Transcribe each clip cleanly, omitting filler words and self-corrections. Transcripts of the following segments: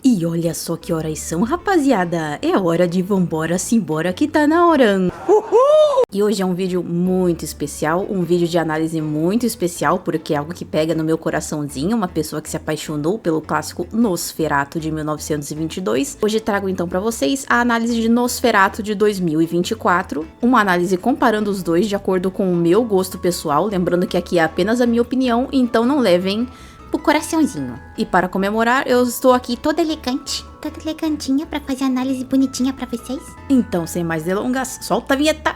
E olha só que horas são, rapaziada. É hora de vambora, simbora que tá na hora. Uhul! E hoje é um vídeo muito especial, um vídeo de análise muito especial, porque é algo que pega no meu coraçãozinho, uma pessoa que se apaixonou pelo clássico Nosferatu de 1922. Hoje trago então pra vocês a análise de Nosferatu de 2024, uma análise comparando os dois de acordo com o meu gosto pessoal, lembrando que aqui é apenas a minha opinião, então não levem pro coraçãozinho. E para comemorar, eu estou aqui toda elegante, toda elegantinha pra fazer análise bonitinha pra vocês. Então, sem mais delongas, solta a vinheta!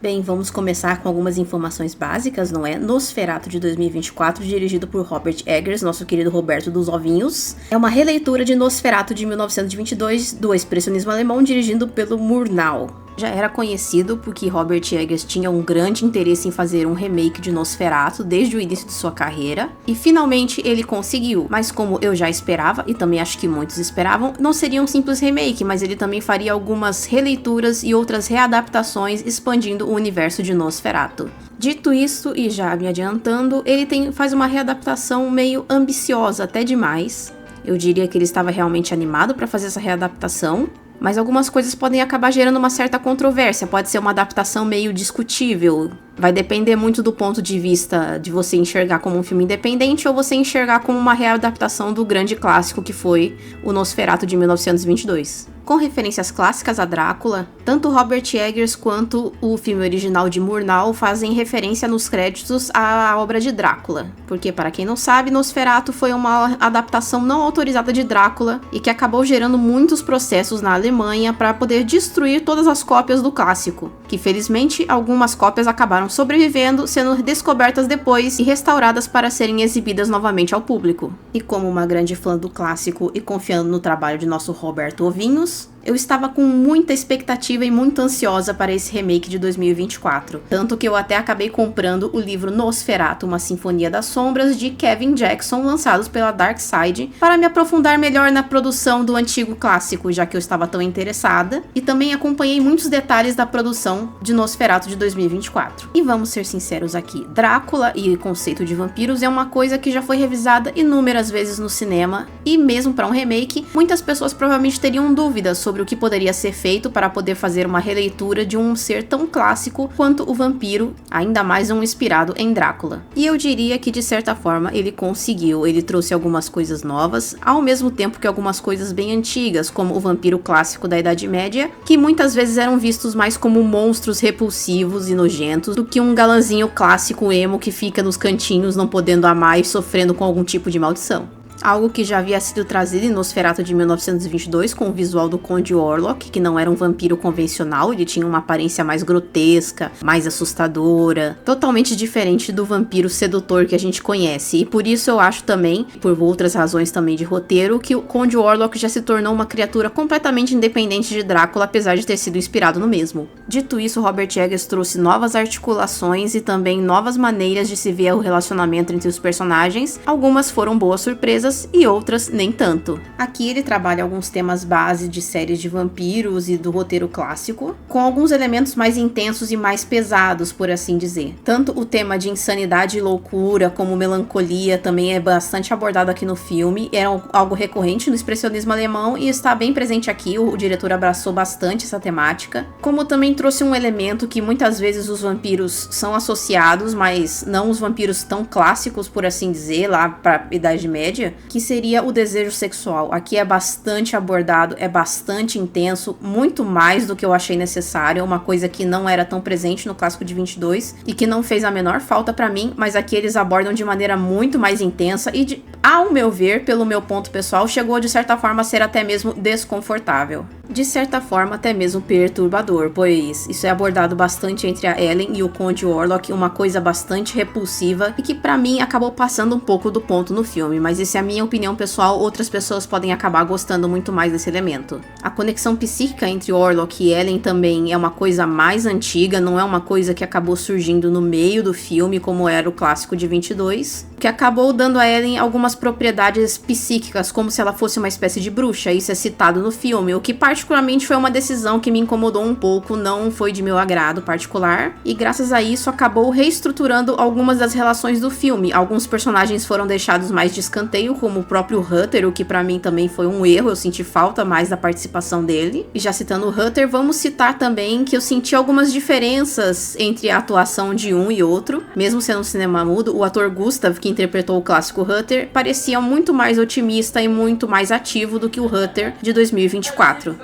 Bem, vamos começar com algumas informações básicas, não é? Nosferatu de 2024, dirigido por Robert Eggers, nosso querido Roberto dos Ovinhos. É uma releitura de Nosferatu de 1922, do expressionismo alemão, dirigido pelo Murnau. Já era conhecido porque Robert Eggers tinha um grande interesse em fazer um remake de Nosferatu desde o início de sua carreira, e finalmente ele conseguiu, mas como eu já esperava, e também acho que muitos esperavam, não seria um simples remake, mas ele também faria algumas releituras e outras readaptações expandindo o universo de Nosferatu. Dito isso, e já me adiantando, ele faz uma readaptação meio ambiciosa, até demais. Eu diria que ele estava realmente animado para fazer essa readaptação, mas algumas coisas podem acabar gerando uma certa controvérsia, pode ser uma adaptação meio discutível. Vai depender muito do ponto de vista de você enxergar como um filme independente ou você enxergar como uma readaptação do grande clássico que foi o Nosferatu de 1922. Com referências clássicas a Drácula, tanto Robert Eggers quanto o filme original de Murnau fazem referência nos créditos à obra de Drácula. Porque, para quem não sabe, Nosferatu foi uma adaptação não autorizada de Drácula e que acabou gerando muitos processos na Alemanha para poder destruir todas as cópias do clássico, que felizmente algumas cópias acabaram sobrevivendo, sendo descobertas depois e restauradas para serem exibidas novamente ao público. E como uma grande fã do clássico e confiando no trabalho de nosso Roberto Ovinhos, eu estava com muita expectativa e muito ansiosa para esse remake de 2024. Tanto que eu até acabei comprando o livro Nosferatu, Uma Sinfonia das Sombras, de Kevin Jackson, lançados pela Dark Side, para me aprofundar melhor na produção do antigo clássico, já que eu estava tão interessada. E também acompanhei muitos detalhes da produção de Nosferatu de 2024. E vamos ser sinceros aqui, Drácula e o conceito de vampiros é uma coisa que já foi revisada inúmeras vezes no cinema, e mesmo para um remake, muitas pessoas provavelmente teriam dúvidas sobre o que poderia ser feito para poder fazer uma releitura de um ser tão clássico quanto o vampiro, ainda mais um inspirado em Drácula. E eu diria que de certa forma ele conseguiu, ele trouxe algumas coisas novas, ao mesmo tempo que algumas coisas bem antigas, como o vampiro clássico da Idade Média, que muitas vezes eram vistos mais como monstros repulsivos e nojentos do que um galanzinho clássico emo que fica nos cantinhos não podendo amar e sofrendo com algum tipo de maldição. Algo que já havia sido trazido em Nosferatu de 1922 com o visual do Conde Orlok, que não era um vampiro convencional, ele tinha uma aparência mais grotesca, mais assustadora, totalmente diferente do vampiro sedutor que a gente conhece. E por isso eu acho também, por outras razões também de roteiro, que o Conde Orlok já se tornou uma criatura completamente independente de Drácula, apesar de ter sido inspirado no mesmo. Dito isso, Robert Eggers trouxe novas articulações e também novas maneiras de se ver o relacionamento entre os personagens. Algumas foram boas surpresas e outras nem tanto. Aqui ele trabalha alguns temas base de séries de vampiros e do roteiro clássico, com alguns elementos mais intensos e mais pesados, por assim dizer. Tanto o tema de insanidade e loucura, como melancolia, também é bastante abordado aqui no filme, era algo recorrente no expressionismo alemão e está bem presente aqui, o diretor abraçou bastante essa temática, como também trouxe um elemento que muitas vezes os vampiros são associados, mas não os vampiros tão clássicos, por assim dizer, lá para a Idade Média, que seria o desejo sexual. Aqui é bastante abordado, é bastante intenso, muito mais do que eu achei necessário, é uma coisa que não era tão presente no clássico de 22 e que não fez a menor falta pra mim, mas aqui eles abordam de maneira muito mais intensa e, ao meu ver, pelo meu ponto pessoal, chegou de certa forma a ser até mesmo desconfortável. De certa forma até mesmo perturbador, pois isso é abordado bastante entre a Ellen e o Conde Orlok, uma coisa bastante repulsiva e que pra mim acabou passando um pouco do ponto no filme, mas essa é a minha opinião pessoal, outras pessoas podem acabar gostando muito mais desse elemento. A conexão psíquica entre Orlok e Ellen também é uma coisa mais antiga, não é uma coisa que acabou surgindo no meio do filme como era o clássico de 22. que acabou dando a Ellen algumas propriedades psíquicas, como se ela fosse uma espécie de bruxa. Isso é citado no filme, o que particularmente foi uma decisão que me incomodou um pouco, não foi de meu agrado particular, e graças a isso acabou reestruturando algumas das relações do filme. Alguns personagens foram deixados mais de escanteio, como o próprio Hutter, o que pra mim também foi um erro, eu senti falta mais da participação dele. E já citando o Hutter, vamos citar também que eu senti algumas diferenças entre a atuação de um e outro. Mesmo sendo um cinema mudo, o ator Gustav, que interpretou o clássico Hutter, parecia muito mais otimista e muito mais ativo do que o Hutter de 2024.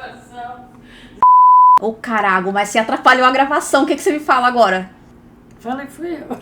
Ô carago, mas você atrapalhou a gravação, o que você me fala agora? Fala que fui eu.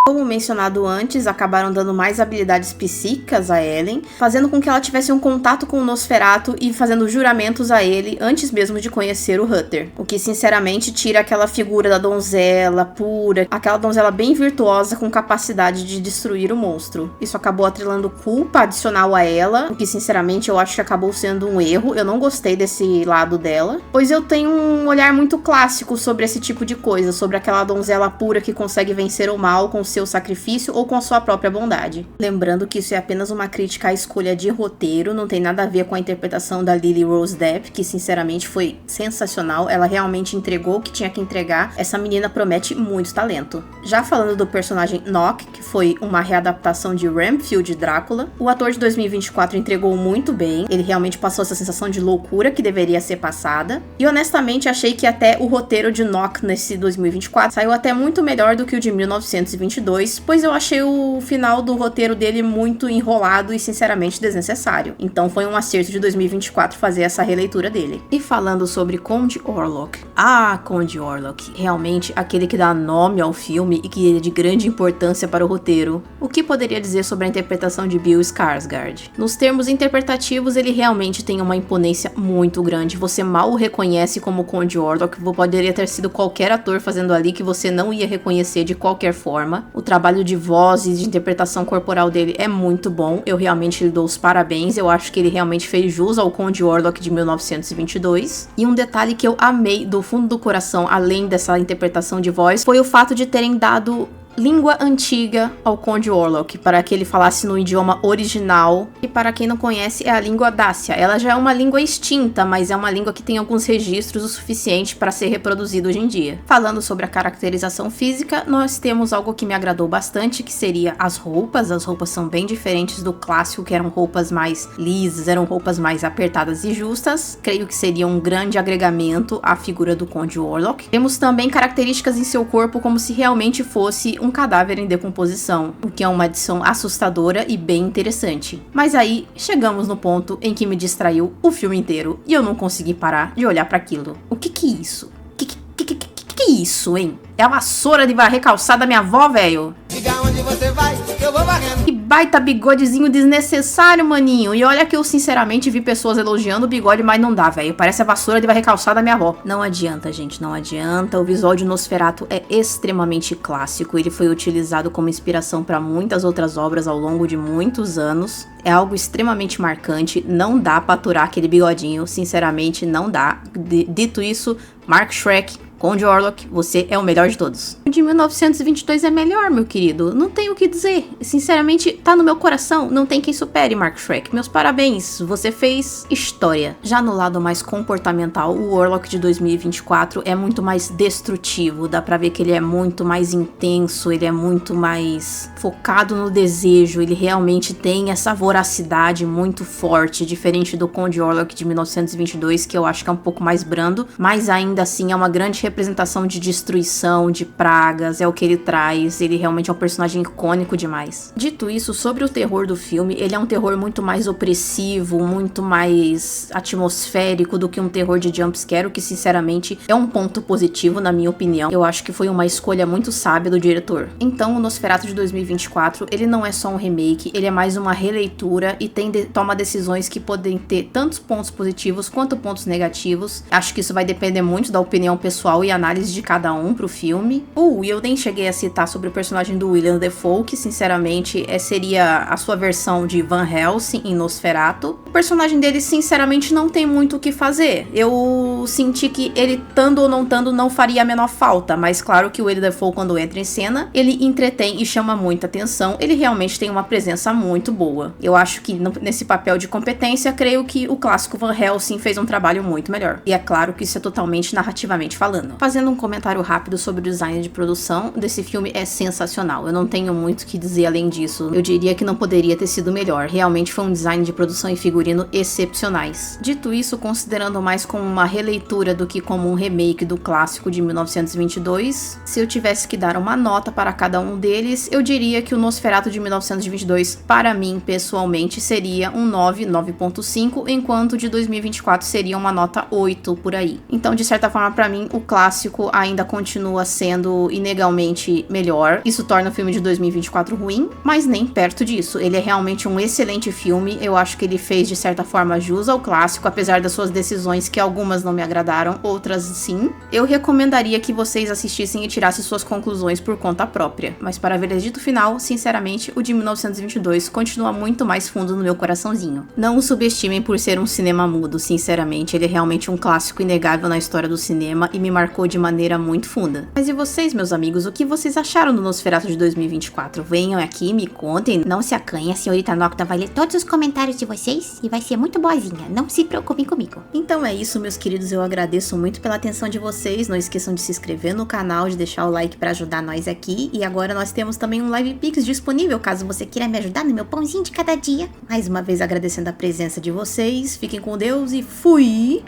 Como mencionado antes, acabaram dando mais habilidades psíquicas a Ellen, fazendo com que ela tivesse um contato com o Nosferatu e fazendo juramentos a ele antes mesmo de conhecer o Hutter. O que, sinceramente, tira aquela figura da donzela pura, aquela donzela bem virtuosa com capacidade de destruir o monstro. Isso acabou atrelando culpa adicional a ela, o que, sinceramente, eu acho que acabou sendo um erro. Eu não gostei desse lado dela, pois eu tenho um olhar muito clássico sobre esse tipo de coisa, sobre aquela donzela pura que consegue vencer o mal com seu sacrifício ou com a sua própria bondade. Lembrando que isso é apenas uma crítica à escolha de roteiro, não tem nada a ver com a interpretação da Lily Rose Depp, que sinceramente foi sensacional, ela realmente entregou o que tinha que entregar, essa menina promete muito talento. Já falando do personagem Nock, que foi uma readaptação de Renfield Drácula, o ator de 2024 entregou muito bem, ele realmente passou essa sensação de loucura que deveria ser passada, e honestamente achei que até o roteiro de Nock nesse 2024 saiu até muito melhor do que o de 1922, pois eu achei o final do roteiro dele muito enrolado e sinceramente desnecessário. Então foi um acerto de 2024 fazer essa releitura dele. E falando sobre Conde Orlok. Conde Orlok, realmente aquele que dá nome ao filme e que é de grande importância para o roteiro. O que poderia dizer sobre a interpretação de Bill Skarsgård? Nos termos interpretativos, ele realmente tem uma imponência muito grande. Você mal o reconhece como Conde Orlok, poderia ter sido qualquer ator fazendo ali que você não ia reconhecer de qualquer forma. O trabalho de voz e de interpretação corporal dele é muito bom. Eu realmente lhe dou os parabéns. Eu acho que ele realmente fez jus ao Conde Orlok de 1922. E um detalhe que eu amei do fundo do coração, além dessa interpretação de voz, foi o fato de terem dado língua antiga ao Conde Orlok, para que ele falasse no idioma original, e para quem não conhece, é a língua Dacia. Ela já é uma língua extinta, mas é uma língua que tem alguns registros o suficiente para ser reproduzida hoje em dia. Falando sobre a caracterização física, nós temos algo que me agradou bastante, que seria as roupas. As roupas são bem diferentes do clássico, que eram roupas mais lisas, eram roupas mais apertadas e justas. Creio que seria um grande agregamento à figura do Conde Orlok. Temos também características em seu corpo como se realmente fosse um cadáver em decomposição, o que é uma adição assustadora e bem interessante. Mas aí, chegamos no ponto em que me distraiu o filme inteiro e eu não consegui parar de olhar para aquilo. O que é isso? Que é isso, hein? É a vassoura de varrer calçada da minha avó, velho. Diga onde você vai, que eu vou varrendo. Que baita bigodezinho desnecessário, maninho. E olha que eu sinceramente vi pessoas elogiando o bigode, mas não dá, velho. Parece a vassoura de varrer calçada da minha avó. Não adianta, gente, não adianta. O visual de Nosferatu é extremamente clássico. Ele foi utilizado como inspiração para muitas outras obras ao longo de muitos anos. É algo extremamente marcante. Não dá pra aturar aquele bigodinho. Sinceramente, não dá. Dito isso, Mark Shrek, Conde Orlok, você é o melhor de todos. O de 1922 é melhor, meu querido. Não tenho o que dizer. Sinceramente, tá no meu coração. Não tem quem supere, Mark Shrek. Meus parabéns. Você fez história. Já no lado mais comportamental, o Orlok de 2024 é muito mais destrutivo. Dá pra ver que ele é muito mais intenso. Ele é muito mais focado no desejo. Ele realmente tem essa voracidade muito forte. Diferente do Conde Orlok de 1922, que eu acho que é um pouco mais brando. Mas ainda assim é uma grande representação de destruição, de pragas, é o que ele traz. Ele realmente é um personagem icônico demais. Dito isso, sobre o terror do filme, ele é um terror muito mais opressivo, muito mais atmosférico do que um terror de jumpscare, o que sinceramente é um ponto positivo na minha opinião. Eu acho que foi uma escolha muito sábia do diretor. Então, o Nosferatu de 2024, ele não é só um remake, ele é mais uma releitura e toma decisões que podem ter tantos pontos positivos quanto pontos negativos. Acho que isso vai depender muito da opinião pessoal e análise de cada um pro filme. O e eu nem cheguei a citar sobre o personagem do William Dafoe, que sinceramente seria a sua versão de Van Helsing em Nosferatu. O personagem dele sinceramente não tem muito o que fazer. Eu senti que ele, estando ou não estando, não faria a menor falta, mas claro que o William Dafoe, quando entra em cena, ele entretém e chama muita atenção. Ele realmente tem uma presença muito boa. Eu acho que nesse papel de competência, creio que o clássico Van Helsing fez um trabalho muito melhor. E é claro que isso é totalmente narrativamente falando. Fazendo um comentário rápido sobre o design de produção desse filme, é sensacional. Eu não tenho muito o que dizer além disso. Eu diria que não poderia ter sido melhor. Realmente foi um design de produção e figurino excepcionais. Dito isso, considerando mais como uma releitura do que como um remake do clássico de 1922, se eu tivesse que dar uma nota para cada um deles, eu diria que o Nosferatu de 1922, para mim, pessoalmente, seria um 9, 9.5, enquanto o de 2024 seria uma nota 8 por aí. Então, de certa forma, para mim, o clássico ainda continua sendo inegalmente melhor. Isso torna o filme de 2024 ruim, mas nem perto disso. Ele é realmente um excelente filme. Eu acho que ele fez, de certa forma, jus ao clássico, apesar das suas decisões que algumas não me agradaram, outras sim. Eu recomendaria que vocês assistissem e tirassem suas conclusões por conta própria. Mas para veredito final, sinceramente, o de 1922 continua muito mais fundo no meu coraçãozinho. Não o subestimem por ser um cinema mudo, sinceramente. Ele é realmente um clássico inegável na história do cinema e me marcou de maneira muito funda. Mas e vocês, meus amigos, o que vocês acharam do Nosferatu de 2024? Venham aqui e me contem. Não se acanhe, a senhorita Nocta vai ler todos os comentários de vocês e vai ser muito boazinha. Não se preocupem comigo. Então é isso, meus queridos. Eu agradeço muito pela atenção de vocês. Não esqueçam de se inscrever no canal, de deixar o like para ajudar nós aqui. E agora nós temos também um Live Pix disponível, caso você queira me ajudar no meu pãozinho de cada dia. Mais uma vez agradecendo a presença de vocês. Fiquem com Deus e fui!